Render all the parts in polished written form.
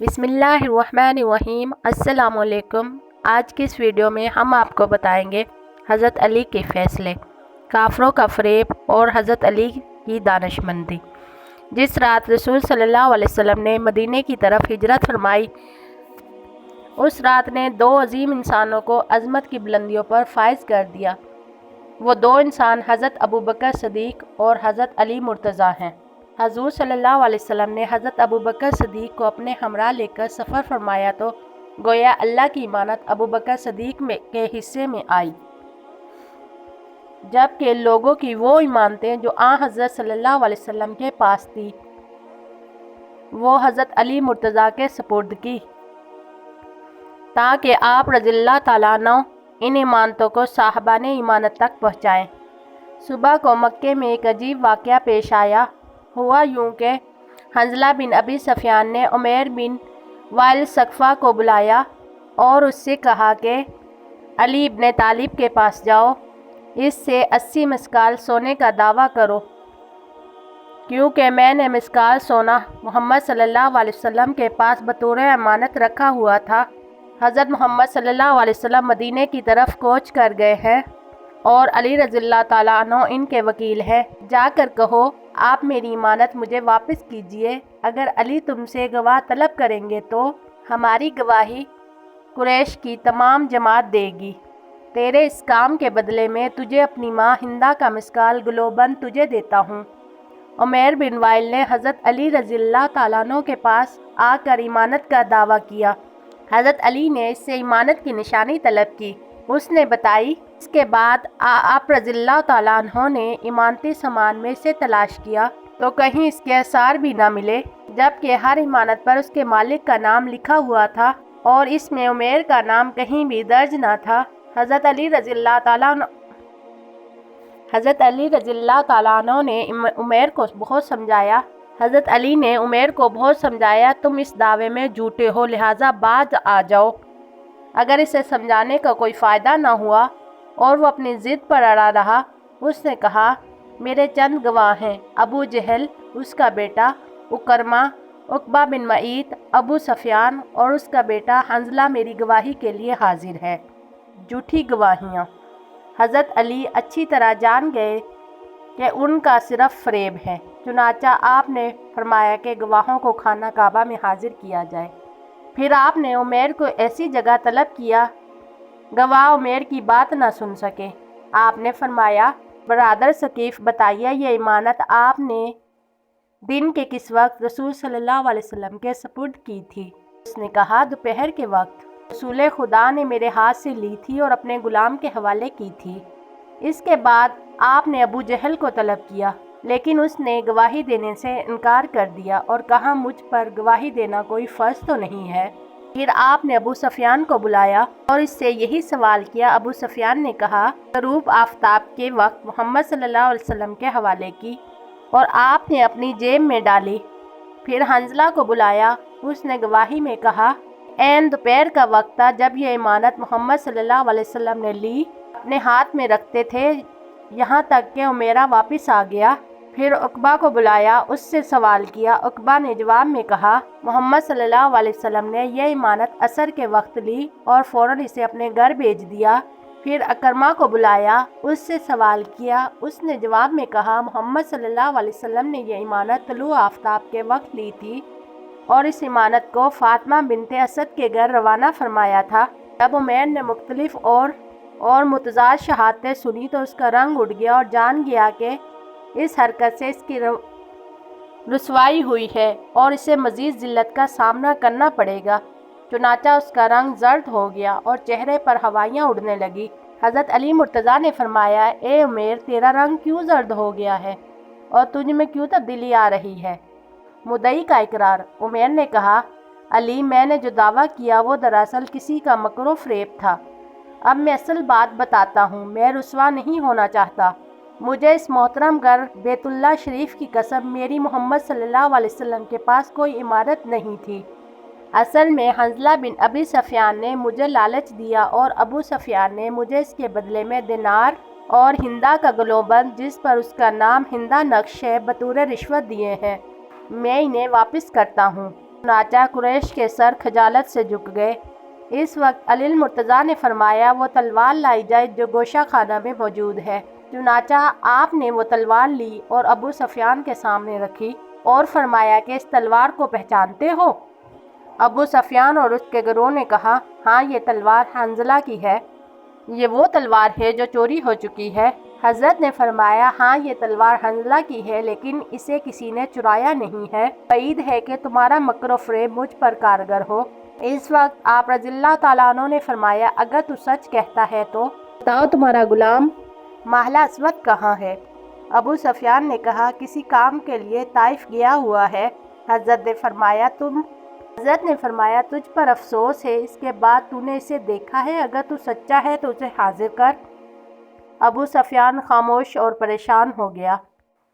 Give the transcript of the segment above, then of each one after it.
बिस्मिल्लाहिर्रहमानिर्रहीम। अस्सलाम वालेकुम। आज की इस वीडियो में हम आपको बताएंगे हज़रत अली के फ़ैसले, काफ़रों का फ़रेब और हज़रत अली की दानिशमंदी। जिस रात रसूल सल्लल्लाहु अलैहि वसल्लम ने मदीने की तरफ हिजरत फरमाई, उस रात ने दो अजीम इंसानों को अज़मत की बुलंदियों पर फाइज कर दिया। वो दो इंसान हज़रत अबू बकर सदीक़ और हज़रत अली मुर्तज़ा हैं। हज़ूर सल्लल्लाहु अलैहि वसल्लम ने हज़रत अबू बकर सदीक़ को अपने हमरा लेकर सफ़र फरमाया तो गोया अल्लाह की इमानत अबू बकर सदीक़ के हिस्से में आई, जबकि लोगों की वो इमानतें जो हज़रत सल्लल्लाहु अलैहि वसल्लम के पास थी वो हज़रत अली मुर्तज़ा के सपुर्द की, ताकि आप रज़ियल्लाहु तआला अन्हु इन इमानतों को साहबाने इमानत तक पहुँचाएँ। सुबह को मक्के में एक अजीब वाक़या पेश आया। हुआ यूं कि हंज़ला बिन अबी सफ़ियान ने उमैर बिन वाइल सकफ़ा को बुलाया और उससे कहा कि अली इब्न तालिब के पास जाओ, इससे 80 मिस्काल सोने का दावा करो, क्योंकि मैंने मिस्काल सोना मोहम्मद सल्लल्लाहु अलैहि वसल्लम के पास बतौर अमानत रखा हुआ था। हज़रत मोहम्मद सल्लल्लाहु अलैहि वसल्लम मदीने की तरफ कूच कर गए हैं और अली रज़ियल्लाहु तआला अन्हु इनके वकील हैं। जाकर कहो, आप मेरी इमानत मुझे वापस कीजिए। अगर अली तुमसे गवाह तलब करेंगे तो हमारी गवाही कुरैश की तमाम जमात देगी। तेरे इस काम के बदले में तुझे अपनी माँ हिंदा का मिस्काल गुलोबंद तुझे देता हूँ। उमैर बिन वाइल ने हज़रत अली रज़ियल्लाहु तआला अन्हु के पास आकर इमानत का दावा किया। हज़रत अली ने इससे इमानत की निशानी तलब की। उसने बताई। इसके बाद आप रज़ियल्लाहु तआला अन्हु ने इमानती सामान में से तलाश किया तो कहीं इसके आसार भी ना मिले, जबकि हर इमानत पर उसके मालिक का नाम लिखा हुआ था और इसमें उमैर का नाम कहीं भी दर्ज ना था। हज़रत अली रज़ियल्लाहु तआला अन्हु ने उमैर को बहुत समझाया। हज़रत अली ने उमैर को बहुत समझाया, तुम इस दावे में झूठे हो, लिहाजा बाज आ जाओ। अगर इसे समझाने का कोई फ़ायदा ना हुआ और वो अपनी ज़िद पर अड़ा रहा, उसने कहा, मेरे चंद गवाह हैं, अबू जहल, उसका बेटा उकरमा, उकबा बिन मईत, अबू सफ़ियान और उसका बेटा हंज़ला मेरी गवाही के लिए हाजिर है। झूठी गवाहियाँ। हज़रत अली अच्छी तरह जान गए कि उनका सिर्फ फ़रेब है, चुनाचा आपने फरमाया कि गवाहों को खाना काबा में हाजिर किया जाए। फिर आपने उमैर को ऐसी जगह तलब किया गवाह उमैर की बात ना सुन सके। आपने फरमाया, बरादर सकीफ़, बताइए ये इमानत आपने दिन के किस वक्त रसूल सल्लल्लाहु अलैहि वसल्लम के सपुर्द की थी? उसने कहा, दोपहर के वक्त रसूल खुदा ने मेरे हाथ से ली थी और अपने गुलाम के हवाले की थी। इसके बाद आपने अबू जहल को तलब किया, लेकिन उसने गवाही देने से इनकार कर दिया और कहा, मुझ पर गवाही देना कोई फ़र्ज़ तो नहीं है। फिर आपने अबू सफ़ियान को बुलाया और इससे यही सवाल किया। अबू सफ़ियान ने कहा, गरूब आफताब के वक्त मोहम्मद सल्लल्लाहु अलैहि वसल्लम के हवाले की और आपने अपनी जेब में डाली। फिर हंज़ला को बुलाया, उसने गवाही में कहा, ऐन दोपहर का वक्त था जब यह इमानत मोहम्मद सल्लल्लाहु अलैहि वसल्लम ने ली, अपने हाथ में रखते थे, यहाँ तक कि उमैरा वापस आ गया। फिर उकबा को बुलाया, उससे सवाल किया। उकबा ने जवाब में कहा, मोहम्मद सल्लल्लाहु अलैहि वसल्लम ने यह इमानत असर के वक्त ली और फ़ौरन इसे अपने घर भेज दिया। फिर अकरमा को बुलाया, उससे सवाल किया। उसने जवाब में कहा, मोहम्मद सल्लल्लाहु अलैहि वसल्लम ने यह इमानत तलू आफताब के वक्त ली थी और इस इमानत को फ़ातिमा बिनते असद के घर रवाना फरमाया था। जब उमैर ने मुख्तलिफ और मुतज़ाद शहादतें सुनी तो उसका रंग उड़ गया और जान गया कि इस हरकत से इसकी रुसवाई हुई है और इसे मज़ीद ज़िल्लत का सामना करना पड़ेगा। चुनाचा उसका रंग जर्द हो गया और चेहरे पर हवाइयाँ उड़ने लगी। हज़रत अली मुर्तज़ा ने फरमाया, ए उमैर, तेरा रंग क्यों जर्द हो गया है और तुझ में क्यों तब्दीली आ रही है? मुद्दई का इकरार। उमैर ने कहा, अली, मैंने जो दावा किया वो दरअसल किसी का मकरो फ़रेब था। अब मैं असल बात बताता हूँ, मैं रुसवा नहीं होना चाहता। मुझे इस मोहतरम घर बैतुल्लाह शरीफ की कसम, मेरी मोहम्मद सल्लल्लाहु अलैहि वसल्लम के पास कोई इमारत नहीं थी। असल में हंज़ला बिन अबी सफ़ियान ने मुझे लालच दिया और अबू सफ़ियान ने मुझे इसके बदले में दिनार और हिंदा का गुलोबंद, जिस पर उसका नाम हिंदा नक्श है, बतौर रिश्वत दिए हैं। मैं इन्हें वापस करता हूँ। चुनाचा कुरैश के सर खजालत से झुक गए। इस वक्त अली मुर्तज़ा ने फरमाया, वो तलवार लाई जाए जो गोशा खाना में मौजूद है। चुनाचा आपने वो तलवार ली और अबू सफियान के सामने रखी और फरमाया कि इस तलवार को पहचानते हो? अबू सफियान और उसके गिरोह ने कहा, हाँ, ये तलवार हंज़ला की है। ये वो तलवार है जो चोरी हो चुकी है। हज़रत ने फरमाया, हाँ, ये तलवार हंज़ला की है, लेकिन इसे किसी ने चुराया नहीं है। बईद है कि तुम्हारा मकर फ़रेब मुझ पर कारगर हो। इस वक्त आप रज़ियल्लाहु ताला अन्हु ने फरमाया, अगर तू सच कहता है तो बताओ तुम्हारा गुलाम महला अस्वद कहाँ है? अबू सफियान ने कहा, किसी काम के लिए ताइफ गया हुआ है। हज़रत ने फरमाया तुझ पर अफसोस है, इसके बाद तूने इसे देखा है? अगर तू सच्चा है तो उसे हाजिर कर। अबू सफियान खामोश और परेशान हो गया।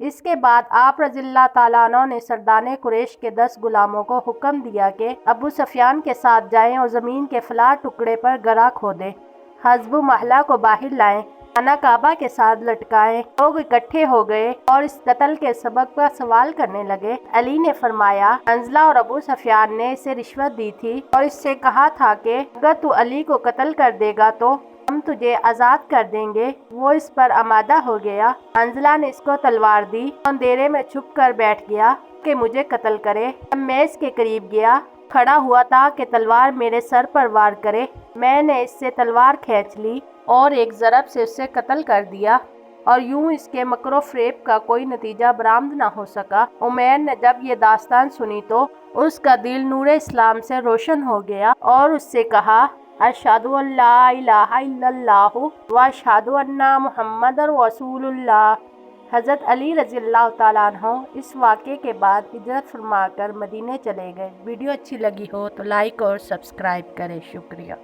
इसके बाद आप रज़ियल्लाहु ताला अन्हु ने सरदाने कुरैश के 10 गुलामों को हुक्म दिया कि अबू सफियान के साथ जाएं और ज़मीन के फला टुकड़े पर गरा खोदें, हज़बु महला को बाहर लाएं, खाना काबा के साथ लटकाएं। लोग इकट्ठे हो गए और इस कत्ल के सबब का सवाल करने लगे। अली ने फरमाया, हंज़ला और अबू सफियान ने इसे रिश्वत दी थी और इससे कहा था कि अगर तू अली को कत्ल कर देगा तो हम तुझे आज़ाद कर देंगे। वो इस पर आमादा हो गया। हंज़ला ने इसको तलवार दी, अंधेरे में छुप कर बैठ गया कि मुझे कत्ल करे। जब मैं इसके करीब गया, खड़ा हुआ था कि तलवार मेरे सर पर वार करे। मैंने इससे तलवार खींच ली और एक ज़रब से उससे कत्ल कर दिया और यूं इसके मकरो फ़रेब का कोई नतीजा बरामद ना हो सका। उमैर ने जब ये दास्तान सुनी तो उसका दिल नूर इस्लाम से रोशन हो गया और उससे कहा, अशहदु अल्ला इलाहा इल्लल्लाहु व अशहदु अन्ना मुहम्मदर रसूलुल्लाह। हज़रत अली रज़ियल्लाहु ताला अन्हु इस वाक़े के बाद हिजरत फरमाकर मदीने चले गए। वीडियो अच्छी लगी हो तो लाइक और सब्सक्राइब करें। शुक्रिया।